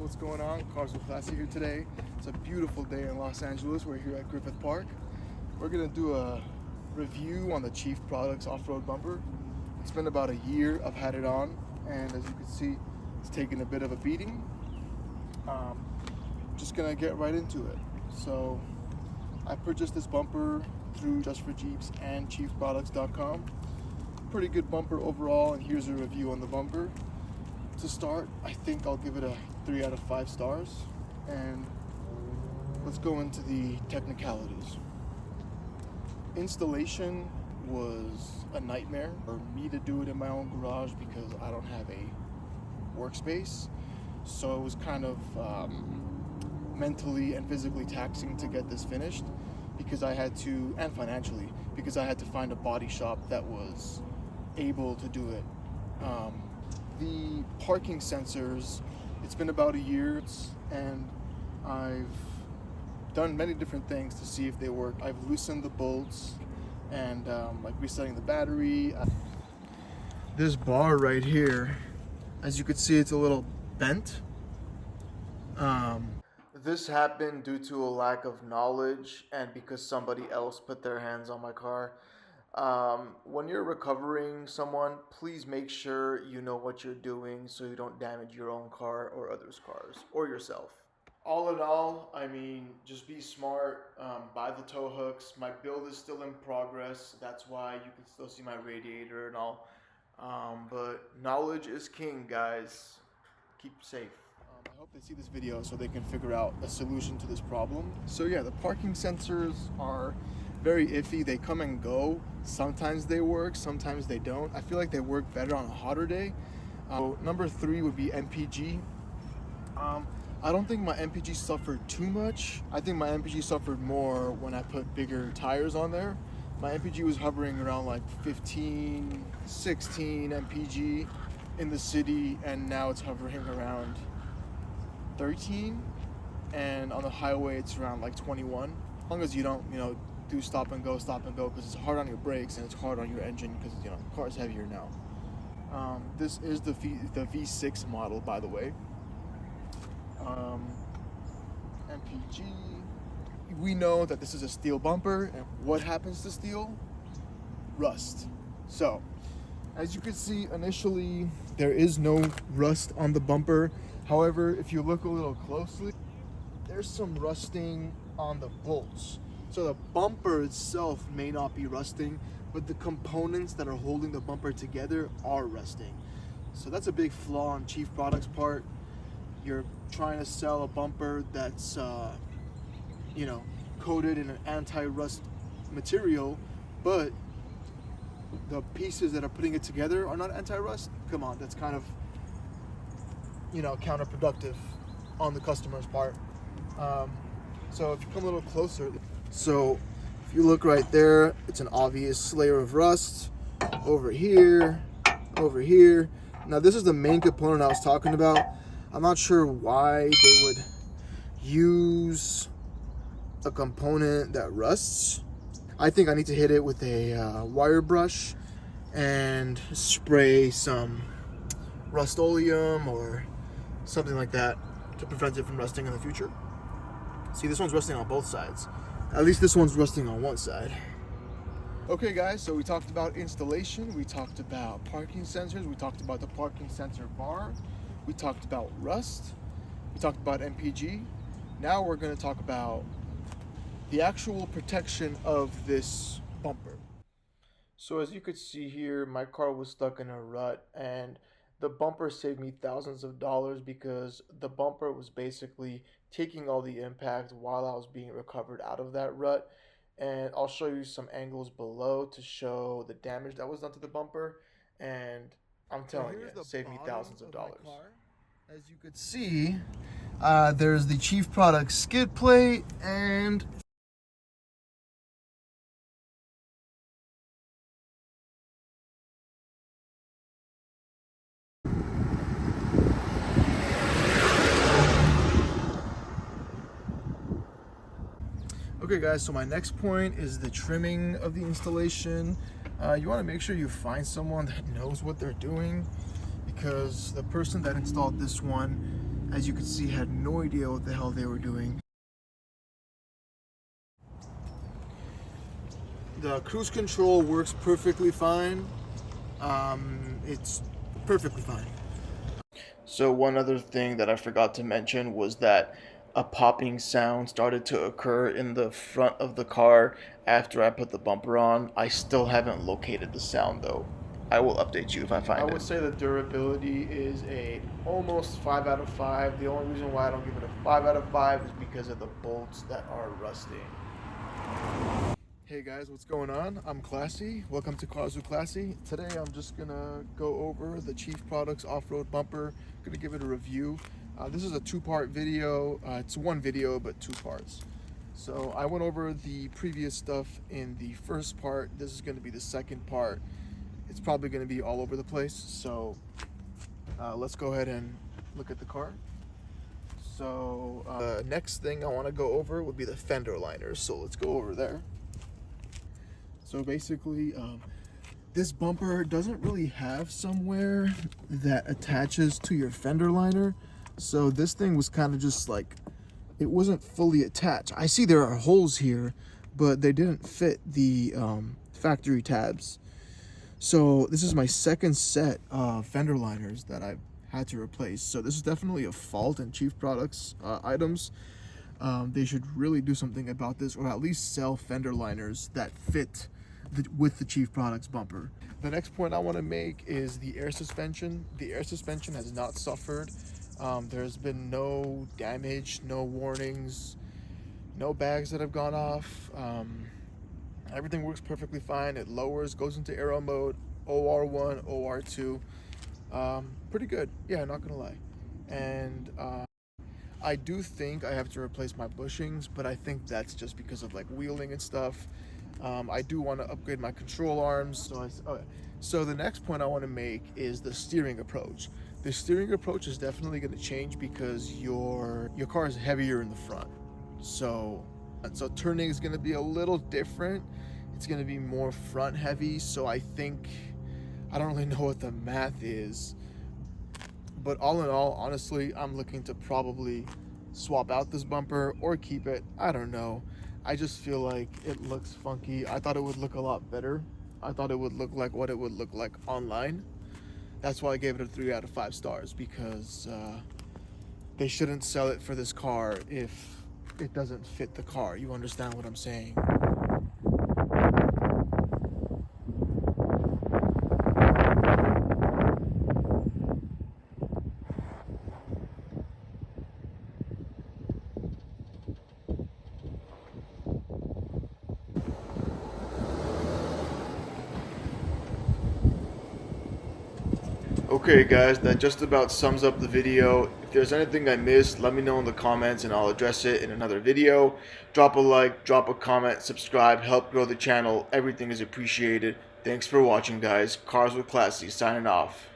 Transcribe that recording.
what's going on? Cars with Classy here today. It's a beautiful day in Los Angeles. We're here at Griffith Park. We're gonna do a review on the Chief Products off-road bumper. It's been about a year I've had it on, and as you can see, it's taken a bit of a beating. Just gonna get right into it. So I purchased this bumper through Just for Jeeps and chiefproducts.com. Pretty good bumper overall, and here's a review on the bumper. To start, I think I'll give it a 3 out of 5 stars, and let's go into the technicalities. Installation was a nightmare for me to do it in my own garage because I don't have a workspace, so it was kind of mentally and physically taxing to get this finished because I had to, and financially, because I had to find a body shop that was able to do it. The parking sensors, it's been about a year, and I've done many different things to see if they work. I've loosened the bolts and like resetting the battery. This bar right here, as you can see, it's a little bent. This happened due to a lack of knowledge and because somebody else put their hands on my car. When you're recovering someone, please make sure you know what you're doing so you don't damage your own car or others' cars or yourself. All in all, I mean, just be smart, buy the tow hooks. My build is still in progress. That's why you can still see my radiator and all. But knowledge is king, guys. Keep safe. I hope they see this video so they can figure out a solution to this problem. So yeah, the parking sensors are very iffy. They come and go. Sometimes they work, sometimes they don't. I feel like they work better on a hotter day. Number 3 would be MPG. I don't think my MPG suffered too much. I think my MPG suffered more when I put bigger tires on there. My MPG was hovering around like 15, 16 MPG in the city, and now it's hovering around 13, and on the highway it's around like 21. As long as you don't, do stop and go, because it's hard on your brakes and it's hard on your engine because the car's heavier now. This is the V6 model, by the way. MPG. We know that this is a steel bumper, and what happens to steel? Rust. So, as you can see, initially there is no rust on the bumper. However, if you look a little closely, there's some rusting on the bolts. So the bumper itself may not be rusting, but the components that are holding the bumper together are rusting. So that's a big flaw on Chief Products' part. You're trying to sell a bumper that's, coated in an anti-rust material, but the pieces that are putting it together are not anti-rust. Come on, that's kind of, counterproductive on the customer's part. So if you come a little closer, so if you look right there, it's an obvious layer of rust over here, over here. Now this is the main component I was talking about. I'm not sure why they would use a component that rusts. I think I need to hit it with a wire brush and spray some Rust-Oleum or something like that to prevent it from rusting in the future. See, this one's rusting on both sides. At least this one's rusting on one side. Okay guys, so we talked about installation, we talked about parking sensors, we talked about the parking sensor bar, we talked about rust, we talked about MPG. Now we're going to talk about the actual protection of this bumper. So as you could see here, my car was stuck in a rut, and the bumper saved me thousands of dollars because the bumper was basically taking all the impact while I was being recovered out of that rut. And I'll show you some angles below to show the damage that was done to the bumper, and I'm telling you, it saved me thousands of dollars. As you could see, there's the Chief Products skid plate, and okay guys, so my next point is the trimming of the installation. You want to make sure you find someone that knows what they're doing, because the person that installed this one as you can see, had no idea what the hell they were doing. The cruise control works perfectly fine. It's perfectly fine. So one other thing that I forgot to mention was that a popping sound started to occur in the front of the car after I put the bumper on. I still haven't located the sound though. I will update you if I find it. I would say the durability is a almost 5 out of 5. The only reason why I don't give it a 5 out of 5 is because of the bolts that are rusting. Hey guys, what's going on? I'm Classy. Welcome to Cars with Classy. Today I'm just gonna go over the Chief Products off-road bumper. Gonna give it a review. This is a two-part video. It's one video, but two parts. So I went over the previous stuff in the first part. This is gonna be the second part. It's probably gonna be all over the place. So let's go ahead and look at the car. So next thing I wanna go over would be the fender liners. So let's go over there. So basically, this bumper doesn't really have somewhere that attaches to your fender liner. So this thing was kind of just like, it wasn't fully attached. I see there are holes here, but they didn't fit the factory tabs. So this is my second set of fender liners that I've had to replace. So this is definitely a fault in Chief Products items. They should really do something about this, or at least sell fender liners that fit with the Chief Products bumper. The next point I want to make is the air suspension. The air suspension has not suffered. There's been no damage, no warnings, no bags that have gone off. Everything works perfectly fine. It lowers, goes into aero mode, OR1, OR2. Pretty good. Yeah, not gonna lie. And I do think I have to replace my bushings, but I think that's just because of like wheeling and stuff. I do want to upgrade my control arms. So the next point I want to make is the steering approach. The steering approach is definitely going to change because your car is heavier in the front. So turning is going to be a little different. It's going to be more front heavy. So I think, I don't really know what the math is, but all in all, honestly, I'm looking to probably swap out this bumper or keep it. I don't know. I just feel like it looks funky. I thought it would look a lot better. I thought it would look like what it would look like online. That's why I gave it a 3 out of 5 stars, because they shouldn't sell it for this car if it doesn't fit the car. You understand what I'm saying? Okay guys, that just about sums up the video. If there's anything I missed, let me know in the comments and I'll address it in another video. Drop a like, drop a comment, subscribe, help grow the channel. Everything is appreciated. Thanks for watching guys. Cars with Classy signing off.